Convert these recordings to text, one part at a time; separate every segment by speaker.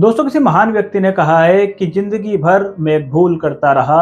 Speaker 1: दोस्तों, किसी महान व्यक्ति ने कहा है कि जिंदगी भर मैं भूल करता रहा,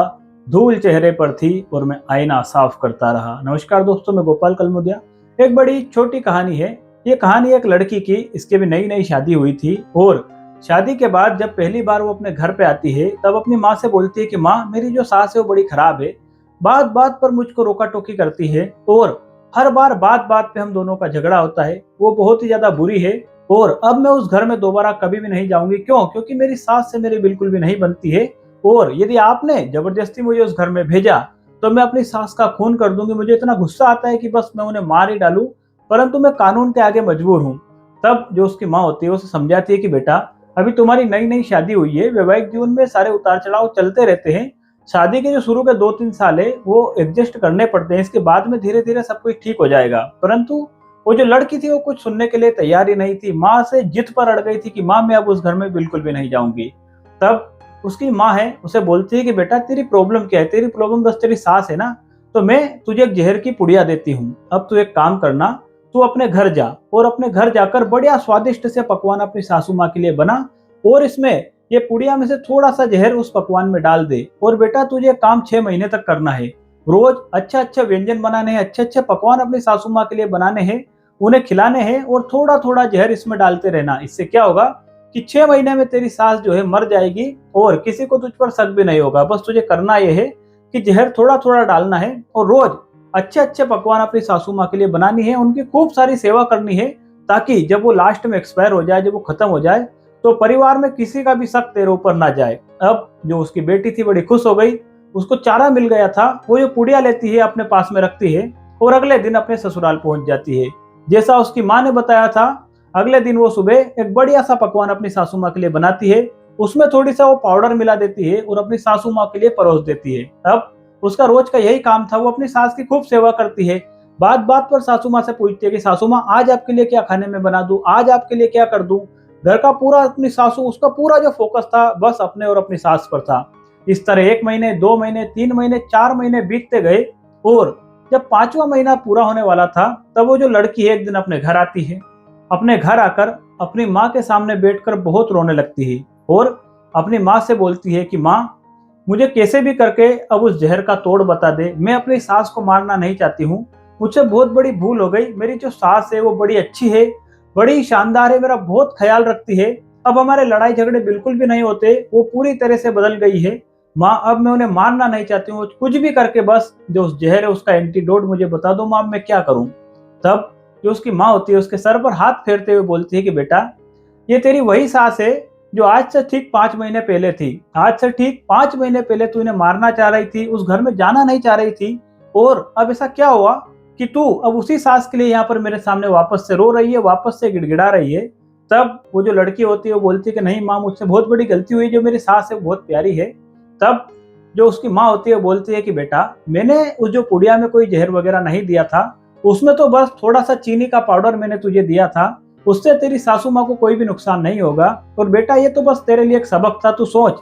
Speaker 1: धूल चेहरे पर थी और मैं आईना साफ करता रहा। नमस्कार दोस्तों, मैं गोपाल कलमुदिया। एक बड़ी छोटी कहानी है। ये कहानी एक लड़की की, इसकी भी नई नई शादी हुई थी और शादी के बाद जब पहली बार वो अपने घर पे आती है तब अपनी माँ से बोलती है कि माँ, मेरी जो सास है वो बड़ी खराब है, बात बात पर मुझको रोका टोकी करती है और हर बार बात बात पे हम दोनों का झगड़ा होता है। वो बहुत ही ज्यादा बुरी है और अब मैं उस घर में दोबारा कभी भी नहीं जाऊंगी। क्यों? क्योंकि मेरी सास से मेरी बिल्कुल भी नहीं बनती है और यदि आपने जबरदस्ती मुझे उस घर में भेजा तो मैं अपनी सास का खून कर दूंगी। मुझे इतना गुस्सा आता है कि बस मैं उन्हें मार ही डालूं, परंतु मैं कानून के आगे मजबूर हूँ। तब जो उसकी माँ होती है उसे समझाती है कि बेटा, अभी तुम्हारी नई नई शादी हुई है, वैवाहिक जीवन में सारे उतार चढ़ाव चलते रहते हैं। शादी के जो शुरू के 2-3 साल है वो एडजस्ट करने पड़ते हैं, इसके बाद में धीरे धीरे सब कुछ ठीक हो जाएगा। परंतु वो जो लड़की थी वो कुछ सुनने के लिए तैयार ही नहीं थी। माँ से जिद पर अड़ गई थी कि माँ, मैं अब उस घर में बिल्कुल भी नहीं जाऊंगी। तब उसकी माँ है उसे बोलती है कि बेटा, तेरी प्रॉब्लम क्या है? तेरी प्रॉब्लम बस तेरी सास है ना, तो मैं तुझे एक जहर की पुड़िया देती हूँ। अब तू एक काम करना, तू अपने घर जा और अपने घर जाकर बढ़िया स्वादिष्ट से पकवान अपनी सासू माँ के लिए बना और इसमें ये पुड़िया में से थोड़ा सा जहर उस पकवान में डाल दे। और बेटा, तुझे काम 6 महीने तक करना है। रोज अच्छे अच्छे व्यंजन बनाने हैं, अच्छे अच्छे पकवान अपनी सासू माँ के लिए बनाने हैं, उन्हें खिलाने हैं और थोड़ा थोड़ा जहर इसमें डालते रहना। इससे क्या होगा कि 6 महीने में तेरी सास जो है मर जाएगी और किसी को तुझ पर शक भी नहीं होगा। बस तुझे करना यह है कि जहर थोड़ा थोड़ा डालना है और रोज अच्छे अच्छे पकवान अपनी सासू माँ के लिए बनानी है, उनकी खूब सारी सेवा करनी है, ताकि जब वो लास्ट में एक्सपायर हो जाए, जब वो खत्म हो जाए, तो परिवार में किसी का भी शक तेरे ऊपर ना जाए। अब जो उसकी बेटी थी बड़ी खुश हो गई, उसको चारा मिल गया था। वो जो पुड़िया लेती है अपने पास में रखती है और अगले दिन अपने ससुराल पहुंच जाती है। जैसा उसकी माँ ने बताया था, अगले दिन वो सुबह एक बढ़िया सा पकवान अपनी सासू माँ के लिए बनाती है, उसमें थोड़ी सा वो पाउडर मिला देती है और अपनी सासू माँ के लिए परोस देती है। अब उसका रोज का यही काम था, वो अपनी सास की खूब सेवा करती है। बात बात पर सासू माँ से पूछती है कि सासू माँ, आज आपके लिए क्या खाने में बना दूं, आज आपके लिए क्या कर दूं। घर का पूरा अपनी सासू, उसका पूरा जो फोकस था बस अपने और अपनी सास पर था। इस तरह 1 महीने, 2 महीने, 3 महीने, 4 महीने बीतते गए और जब 5वां महीना पूरा होने वाला था तब वो जो लड़की है एक दिन अपने घर आती है। अपने घर आकर अपनी माँ के सामने बैठकर बहुत रोने लगती है और अपनी माँ से बोलती है कि माँ, मुझे कैसे भी करके अब उस जहर का तोड़ बता दे। मैं अपनी सास को मारना नहीं चाहती हूँ, मुझसे बहुत बड़ी भूल हो गई। मेरी जो सास है वो बड़ी अच्छी है, बड़ी शानदार है, मेरा बहुत ख्याल रखती है। अब हमारे लड़ाई झगड़े बिल्कुल भी नहीं होते, वो पूरी तरह से बदल गई है। माँ, अब मैं उन्हें मारना नहीं चाहती हूँ, कुछ भी करके बस जो उस जहर है उसका एंटीडोट मुझे बता दो माँ, मैं क्या करूँ। तब जो उसकी माँ होती है उसके सर पर हाथ फेरते हुए बोलती है कि बेटा, ये तेरी वही सास है जो आज से ठीक 5 महीने पहले थी। आज से ठीक 5 महीने पहले तू इन्हें मारना चाह रही थी, उस घर में जाना नहीं चाह रही थी, और अब ऐसा क्या हुआ कि तू अब उसी सास के लिए यहाँ पर मेरे सामने वापस से रो रही है, वापस से गिड़गिड़ा रही है। तब वो जो लड़की होती है वो बोलती है कि नहीं माँ, मुझसे बहुत बड़ी गलती हुई, जो मेरी सास है बहुत प्यारी है। तब जो उसकी माँ होती है वो बोलती है कि बेटा, मैंने उस जो पुड़िया में कोई जहर वगैरह नहीं दिया था, उसमें तो बस थोड़ा सा चीनी का पाउडर मैंने तुझे दिया था, उससे तेरी सासू माँ को कोई भी नुकसान नहीं होगा। और बेटा, ये तो बस तेरे लिए एक सबक था। तू सोच,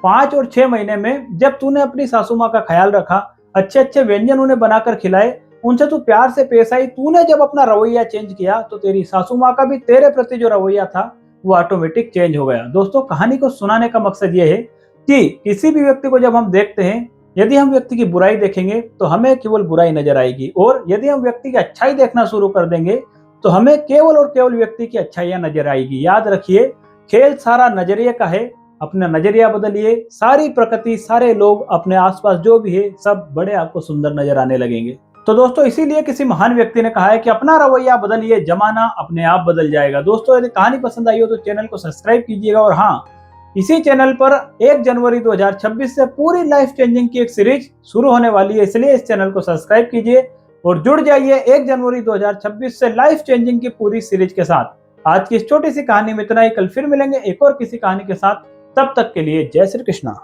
Speaker 1: 5 और 6 महीने में जब तूने अपनी सासू माँ का ख्याल रखा, अच्छे अच्छे व्यंजन उन्हें बनाकर खिलाए, उनसे तू प्यार से पेश आई, तूने जब अपना रवैया चेंज किया तो तेरी सासू माँ का भी तेरे प्रति जो रवैया था वो ऑटोमेटिक चेंज हो गया। दोस्तों, कहानी को सुनाने का मकसद ये है कि किसी भी व्यक्ति को जब हम देखते हैं, यदि हम व्यक्ति की बुराई देखेंगे तो हमें केवल बुराई नजर आएगी, और यदि हम व्यक्ति की अच्छाई देखना शुरू कर देंगे तो हमें केवल और केवल व्यक्ति की अच्छाइयां नजर आएगी। याद रखिए, खेल सारा नजरिए का है। अपना नजरिया बदलिए, सारी प्रकृति, सारे लोग, अपने आसपास जो भी है, सब बड़े आपको सुंदर नजर आने लगेंगे। तो दोस्तों, इसीलिए किसी महान व्यक्ति ने कहा है कि अपना रवैया बदलिए, जमाना अपने आप बदल जाएगा। दोस्तों, यदि कहानी पसंद आई हो तो चैनल को सब्सक्राइब कीजिएगा, और हाँ, इसी चैनल पर 1 जनवरी 2026 से पूरी लाइफ चेंजिंग की एक सीरीज शुरू होने वाली है, इसलिए इस चैनल को सब्सक्राइब कीजिए और जुड़ जाइए 1 जनवरी 2026 से लाइफ चेंजिंग की पूरी सीरीज के साथ। आज की इस छोटी सी कहानी में इतना ही। कल फिर मिलेंगे एक और किसी कहानी के साथ। तब तक के लिए जय श्री कृष्णा।